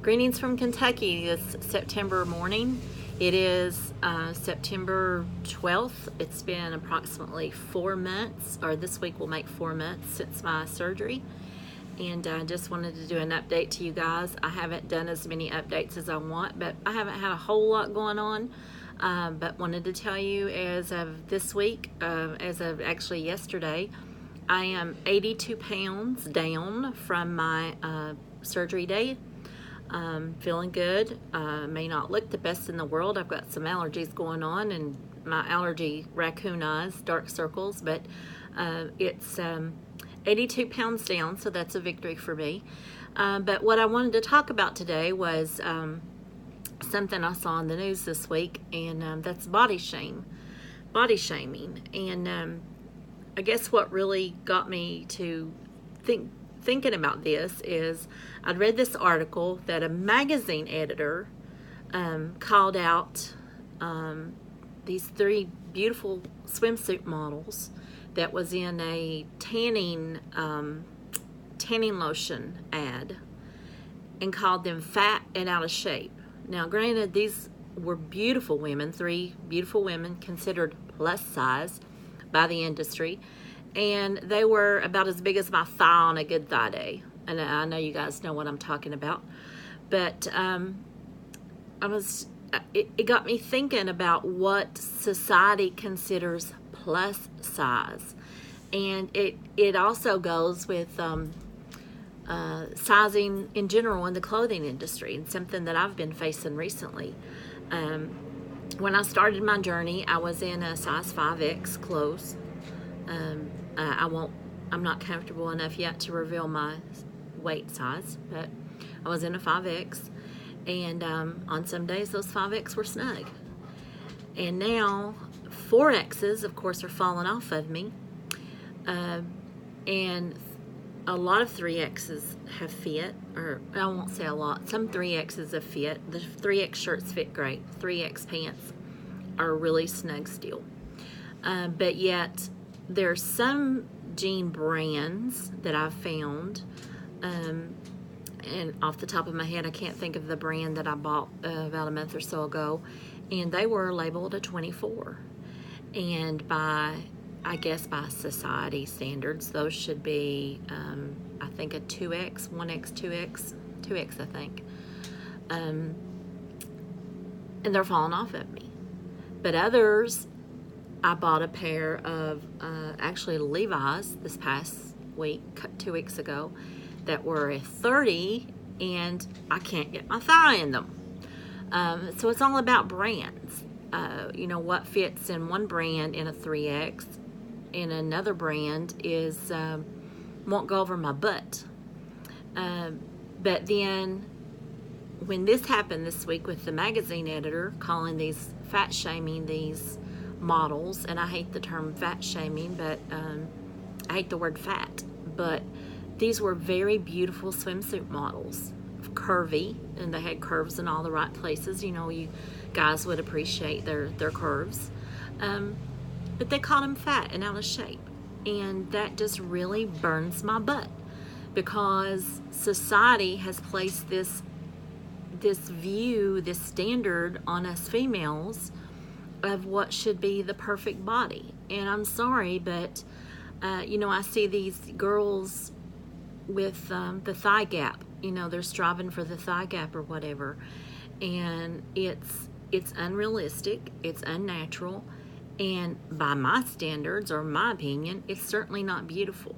Greetings from Kentucky this September morning. It is September 12th. It's been approximately 4 months, or this week will make 4 months since my surgery. And I just wanted to do an update to you guys. I haven't done as many updates as I want, but I haven't had a whole lot going on. But wanted to tell you as of this week, as of actually yesterday, I am 82 pounds down from my surgery day. Feeling good. May not look the best in the world. I've got some allergies going on and my allergy raccoon eyes, dark circles, but it's 82 pounds down, so that's a victory for me. But what I wanted to talk about today was something I saw in the news this week, and that's body shaming. And I guess what really got me to thinking about this is I'd read this article that a magazine editor called out these 3 beautiful swimsuit models that was in a tanning lotion ad and called them fat and out of shape. Now, granted, these were beautiful women, 3 beautiful women considered plus size by the industry, and they were about as big as my thigh on a good thigh day. And I know you guys know what I'm talking about, but it got me thinking about what society considers plus size, and it also goes with sizing in general in the clothing industry, and something that I've been facing recently. When I started my journey, I was in a size 5X clothes. I'm not comfortable enough yet to reveal my weight size, but I was in a 5X, and on some days those 5X were snug. And now 4Xs, of course, are falling off of me, and a lot of 3Xs have fit, or I won't say a lot, some 3Xs have fit. The 3X shirts fit great. 3X pants are really snug still. But yet there's some jean brands that I've found, and off the top of my head I can't think of the brand that I bought about a month or so ago, and they were labeled a 24, and by society standards those should be I think a 2X, 1X, 2X I think, and they're falling off of me. But others, I bought a pair of actually Levi's this past week, 2 weeks ago, that were a 30, and I can't get my thigh in them. So it's all about brands. What fits in one brand in a 3X in another brand is won't go over my butt. But then when this happened this week with the magazine editor calling these fat shaming these models, and I hate the term fat shaming, but I hate the word fat, but these were very beautiful swimsuit models, curvy, and they had curves in all the right places. You guys would appreciate their curves, but they called them fat and out of shape, and that just really burns my butt, because society has placed this view, this standard on us females of what should be the perfect body. And I'm sorry, but I see these girls with the thigh gap. They're striving for the thigh gap or whatever, and it's unrealistic, it's unnatural, and by my standards or my opinion, it's certainly not beautiful.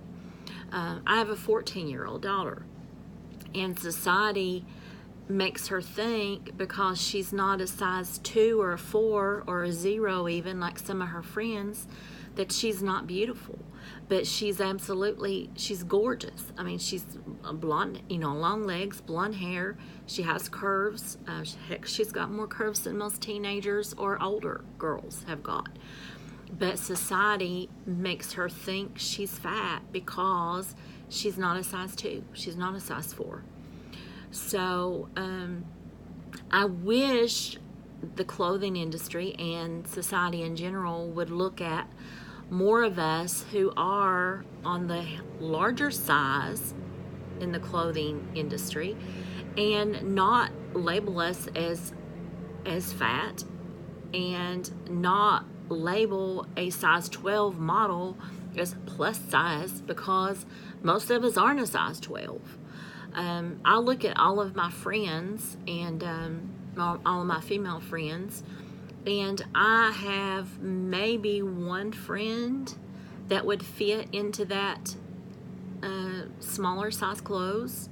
I have a 14-year-old daughter, and society makes her think because she's not a size 2 or a 4 or a 0 even, like some of her friends, that she's not beautiful. But she's gorgeous. I mean, she's blonde, long legs, blonde hair. She has curves. Heck, she's got more curves than most teenagers or older girls have got. But society makes her think she's fat because she's not a size 2. She's not a size 4. So I wish the clothing industry and society in general would look at more of us who are on the larger size in the clothing industry and not label us as fat, and not label a size 12 model as plus size, because most of us aren't a size 12. I look at all of my friends and all of my female friends, and I have maybe one friend that would fit into that smaller size clothes.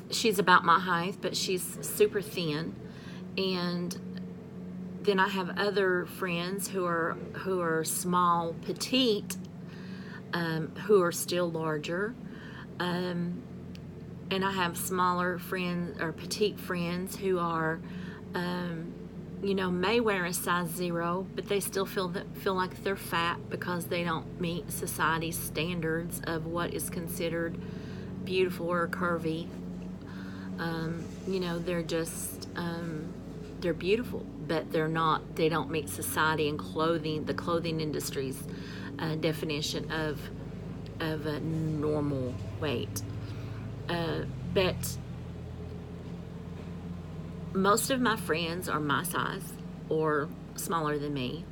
She's about my height, but she's super thin. And then I have other friends who are small, petite, who are still larger. And I have smaller friends or petite friends who are, may wear a size 0, but they still feel like they're fat because they don't meet society's standards of what is considered beautiful or curvy. They're just they're beautiful, but they don't meet society and the clothing industry's definition of a normal weight. But most of my friends are my size or smaller than me,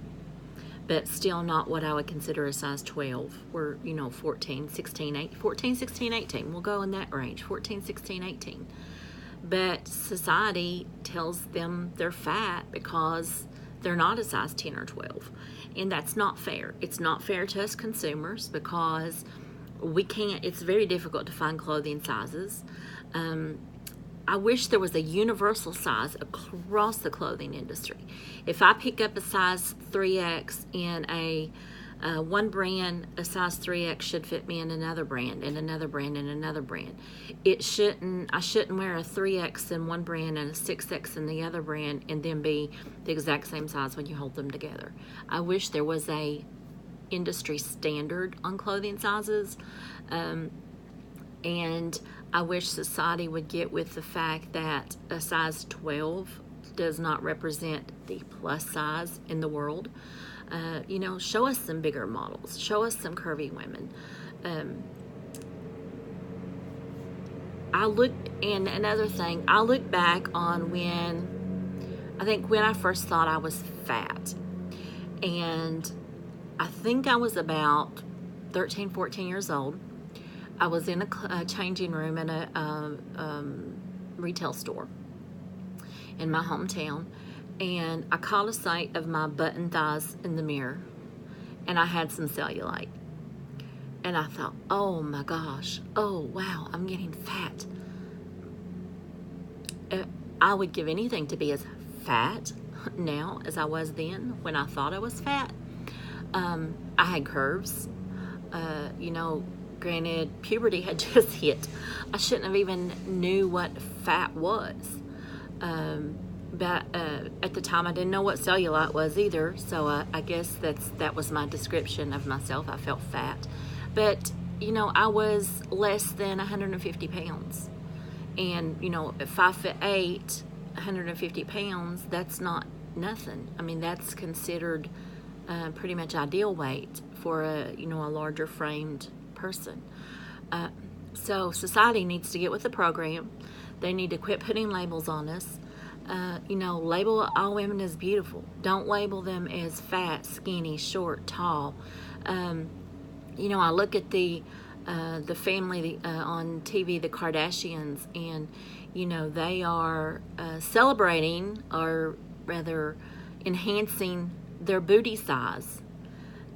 but still not what I would consider a size 12. We're, 14, 16, 18. We'll go in that range, 14, 16, 18. But society tells them they're fat because they're not a size 10 or 12. And that's not fair. It's not fair to us consumers because it's very difficult to find clothing sizes. I wish there was a universal size across the clothing industry. If I pick up a size 3X in one brand, a size 3X should fit me in another brand, and another brand, and another brand. I shouldn't wear a 3X in one brand and a 6X in the other brand and then be the exact same size when you hold them together. I wish there was a industry standard on clothing sizes, and I wish society would get with the fact that a size 12 does not represent the plus size in the world. Show us some bigger models. Show us some curvy women. Another thing, I look back on when I first thought I was fat. And I think I was about 13, 14 years old. I was in a changing room in a retail store in my hometown, and I caught a sight of my butt and thighs in the mirror, and I had some cellulite. And I thought, oh my gosh, oh wow, I'm getting fat. I would give anything to be as fat now as I was then when I thought I was fat. I had curves. Granted, puberty had just hit. I shouldn't have even knew what fat was. But at the time, I didn't know what cellulite was either. So I guess that was my description of myself. I felt fat. But, I was less than 150 pounds. And, at 5'8", 150 pounds, that's not nothing. I mean, that's considered pretty much ideal weight for a larger framed person. So society needs to get with the program. They need to quit putting labels on us. Label all women as beautiful. Don't label them as fat, skinny, short, tall. I look at the family on TV, the Kardashians, and they are celebrating, or rather enhancing their booty size,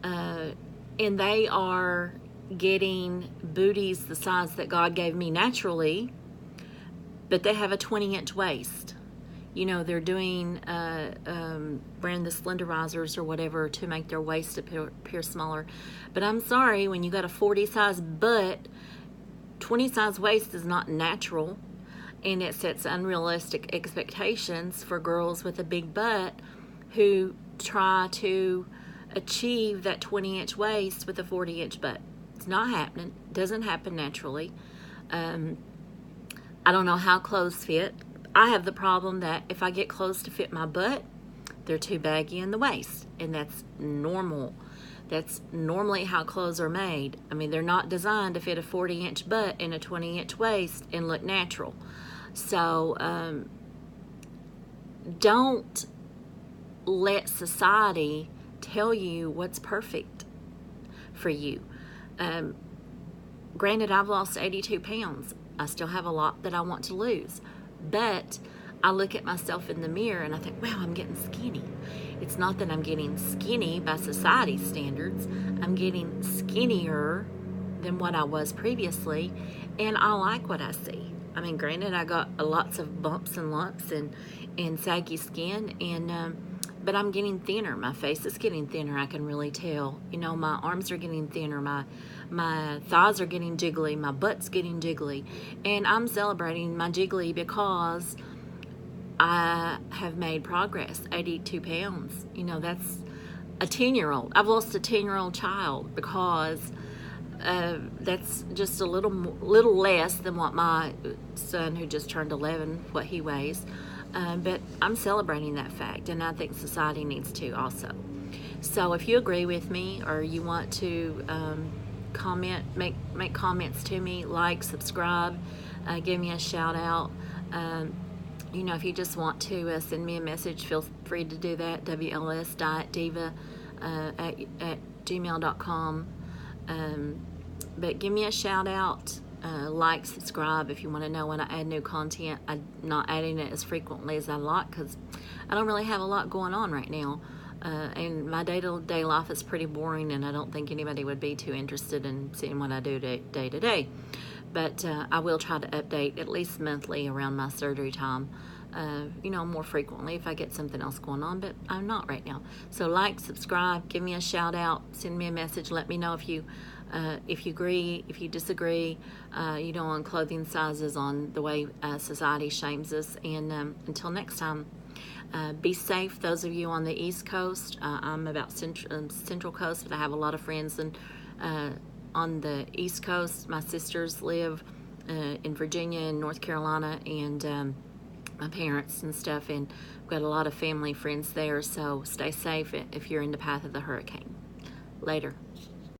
and they are getting booties the size that God gave me naturally, but they have a 20-inch waist. They're doing wearing the slenderizers or whatever to make their waist appear smaller. But I'm sorry, when you got a 40 size butt, 20 size waist is not natural, and it sets unrealistic expectations for girls with a big butt who try to achieve that 20-inch waist with a 40-inch butt. It's not happening. It doesn't happen naturally. I don't know how clothes fit. I have the problem that if I get clothes to fit my butt, they're too baggy in the waist, and that's normal. That's normally how clothes are made. I mean, they're not designed to fit a 40-inch butt and a 20-inch waist and look natural. So don't let society tell you what's perfect for you. Granted, I've lost 82 pounds. I still have a lot that I want to lose. But I look at myself in the mirror and I think, wow, I'm getting skinny. It's not that I'm getting skinny by society's standards. I'm getting skinnier than what I was previously, and I like what I see. I mean, granted, I got lots of bumps and lumps and saggy skin, but I'm getting thinner. My face is getting thinner. I can really tell. You know, my arms are getting thinner. My thighs are getting jiggly. My butt's getting jiggly, and I'm celebrating my jiggly because I have made progress. 82 pounds. You know, that's a 10-year-old. I've lost a 10-year-old child because that's just a little less than what my son, who just turned 11, what he weighs. But I'm celebrating that fact, and I think society needs to also. So if you agree with me, or you want to comment, make comments to me, like, subscribe, give me a shout out. You know, if you just want to send me a message, feel free to do that. WLS.diva at gmail.com. But give me a shout out, like, subscribe if you want to know when I add new content. I'm not adding it as frequently as I like because I don't really have a lot going on right now. And my day-to-day life is pretty boring, and I don't think anybody would be too interested in seeing what I do day to day. But I will try to update at least monthly around my surgery time, you know, more frequently if I get something else going on, but I'm not right now. So like, subscribe, give me a shout out, send me a message, let me know if you agree, if you disagree, you know, on clothing sizes, on the way society shames us. And until next time, be safe. Those of you on the East Coast, I'm about Central Coast, but I have a lot of friends on the East Coast. My sisters live in Virginia and North Carolina, and my parents and stuff, and I've got a lot of family friends there. So stay safe if you're in the path of the hurricane. Later.